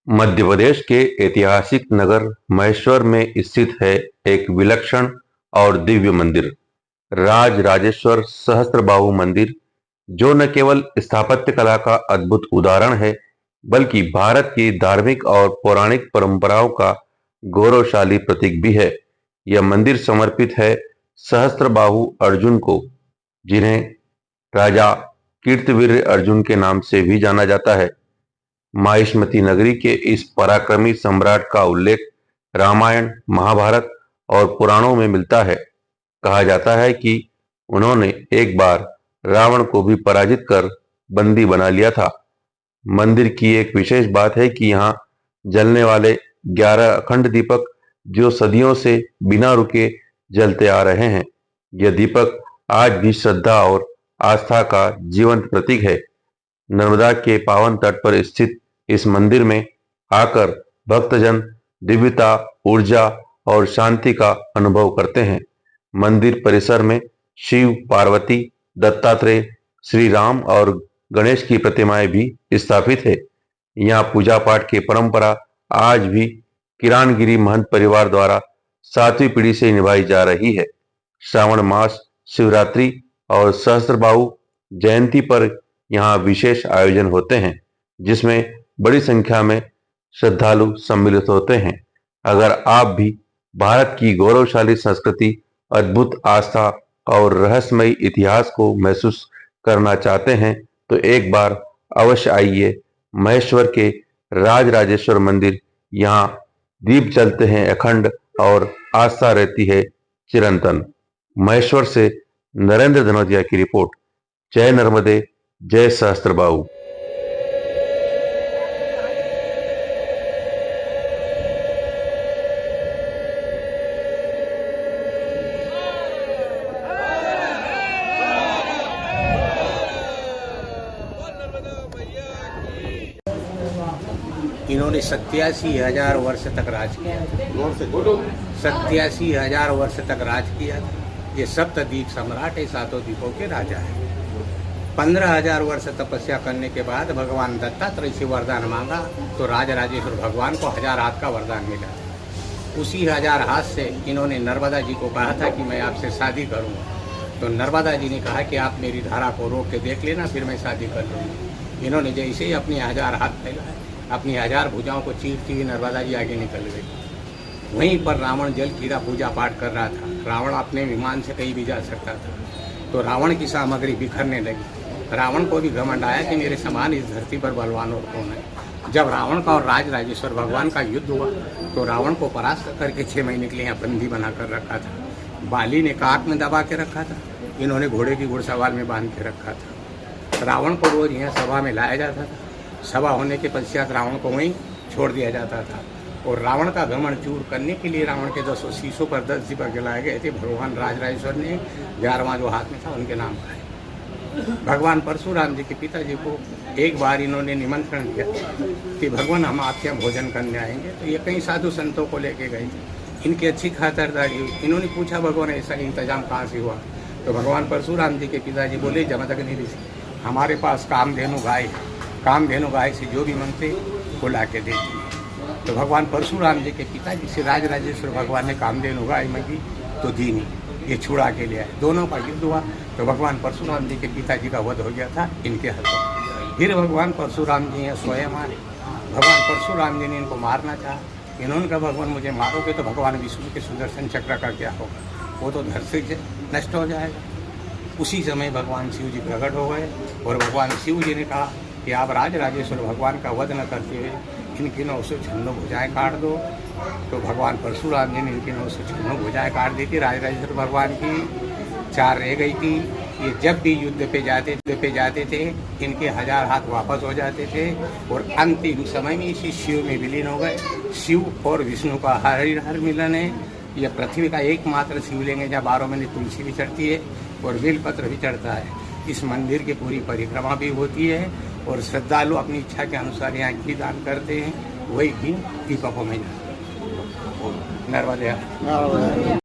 मध्य प्रदेश के ऐतिहासिक नगर महेश्वर में स्थित है एक विलक्षण और दिव्य मंदिर, राज राजेश्वर सहस्त्रबाहु मंदिर, जो न केवल स्थापत्य कला का अद्भुत उदाहरण है, बल्कि भारत की धार्मिक और पौराणिक परंपराओं का गौरवशाली प्रतीक भी है। यह मंदिर समर्पित है सहस्त्रबाहु अर्जुन को, जिन्हें राजा कीर्तिवीर्य अर्जुन के नाम से भी जाना जाता है। माहिष्मती नगरी के इस पराक्रमी सम्राट का उल्लेख रामायण, महाभारत और पुराणों में मिलता है। कहा जाता है कि उन्होंने एक बार रावण को भी पराजित कर बंदी बना लिया था। मंदिर की एक विशेष बात है कि यहाँ जलने वाले 11 अखंड दीपक, जो सदियों से बिना रुके जलते आ रहे हैं। यह दीपक आज भी श्रद्धा और आस्था का जीवंत प्रतीक है। नर्मदा के पावन तट पर स्थित इस मंदिर में आकर भक्तजन दिव्यता, ऊर्जा और शांति का अनुभव करते हैं। मंदिर परिसर में शिव, पार्वती, दत्तात्रेय, श्री राम और गणेश की प्रतिमाएं भी स्थापित है। यहाँ पूजा पाठ की परंपरा आज भी किरानगिरी महंत परिवार द्वारा 7वीं पीढ़ी से निभाई जा रही है। श्रावण मास, शिवरात्रि और सहस्त्रबाहु जयंती पर यहाँ विशेष आयोजन होते हैं, जिसमें बड़ी संख्या में श्रद्धालु सम्मिलित होते हैं। अगर आप भी भारत की गौरवशाली संस्कृति, अद्भुत आस्था और रहस्यमयी इतिहास को महसूस करना चाहते हैं, तो एक बार अवश्य आइए महेश्वर के राजराजेश्वर मंदिर। यहाँ दीप जलते हैं अखंड और आस्था रहती है चिरंतन। महेश्वर से नरेंद्र धनोतिया की रिपोर्ट। जय नर्मदे, जय सहस्त्रबाहु। इन्होंने 87,000 वर्ष तक राज किया। 87,000 वर्ष तक राज किया। ये सप्तद्वीप सम्राट है, 7 द्वीपों के राजा है। 15,000 वर्ष तपस्या करने के बाद भगवान दत्तात्रेय से वरदान मांगा, तो राजराजेश्वर भगवान को 1000 हाथ का वरदान मिला। उसी 1000 हाथ से इन्होंने नर्मदा जी को कहा था कि मैं आपसे शादी करूँगा। तो नर्मदा जी ने कहा कि आप मेरी धारा को रोक के देख लेना, फिर मैं शादी कर लूँगी। इन्होंने जैसे ही अपने 1000 हाथ फैलाए, अपनी 1000 भुजाओं को चीरती हुई नर्मदा जी आगे निकल गई। वहीं पर रावण जल कीड़ा पूजा पाठ कर रहा था। रावण अपने विमान से कहीं भी जा सकता था, तो रावण की सामग्री बिखरने लगी। रावण को भी घमंड आया कि मेरे समान इस धरती पर बलवान और कौन है। जब रावण का और राजराजेश्वर भगवान का युद्ध हुआ, तो रावण को परास्त करके 6 महीने के लिए यहाँ बंदी बना कर रखा था। बाली ने काक में दबा के रखा था, इन्होंने घोड़े की घुड़सवार में बांध के रखा था। रावण को रोज यहाँ सभा में लाया जाता था। सभा होने के पश्चात रावण को वहीं छोड़ दिया जाता था। और रावण का घमंड चूर करने के लिए रावण के 10 शीशों पर 10 दीपक जलाए गए थे। भगवान राजराजेश्वर ने 11वां जो हाथ में था उनके नाम खाए। भगवान परशुराम जी के पिताजी को एक बार इन्होंने निमंत्रण दिया कि भगवान हम आपके यहाँ भोजन करने आएंगे। तो ये कई साधु संतों को लेके गए। इनकी अच्छी खातरदारी हुई। इन्होंने पूछा भगवान ऐसा इंतजाम कहाँ से हुआ। तो भगवान परशुराम जी के पिताजी बोले, जमदग्नि ऋषि, हमारे पास कामधेनु गाय है। कामधेनु गाय से जो भी मांगते वो ला के देती है। तो भगवान परशुराम जी के पिताजी से राजराजेश्वर भगवान ने कामधेनु गाय मांगी, तो दी नहीं, ये छुड़ा के ले आए। दोनों का युद्ध हुआ, तो भगवान परशुराम जी के पिताजी का वध हो गया था इनके हाथों। फिर भगवान परशुराम जी यहाँ स्वयं आए। भगवान परशुराम जी ने इनको मारना चाहा। इन्होंने कहा, भगवान मुझे मारोगे तो भगवान विष्णु के सुदर्शन चक्र का क्या होगा, वो तो धरती से नष्ट हो जाएगा। उसी समय भगवान शिव जी प्रकट हो गए और भगवान शिव जी ने कहा कि आप राजराजेश्वर भगवान का वध न करते हुए इनकी 996 भुजाएँ काट दो। तो भगवान परशुराम जी ने इनकी 996 भुजाएँ काट दी थी। राजराजेश्वर भगवान की 4 रह गई थी। ये जब भी युद्ध पे जाते थे, इनके 1000 हाथ वापस हो जाते थे और अंतिम समय में इसी शिव में विलीन हो गए। शिव और विष्णु का हर मिलन है। यह पृथ्वी का एकमात्र शिवलिंग है जहाँ 12 महीने तुलसी भी चढ़ती है और बेलपत्र भी चढ़ता है। इस मंदिर की पूरी परिक्रमा भी होती है और श्रद्धालु अपनी इच्छा के अनुसार यहाँ घी दान करते हैं। वही घी दीपकों में जाता है। नर्मदे।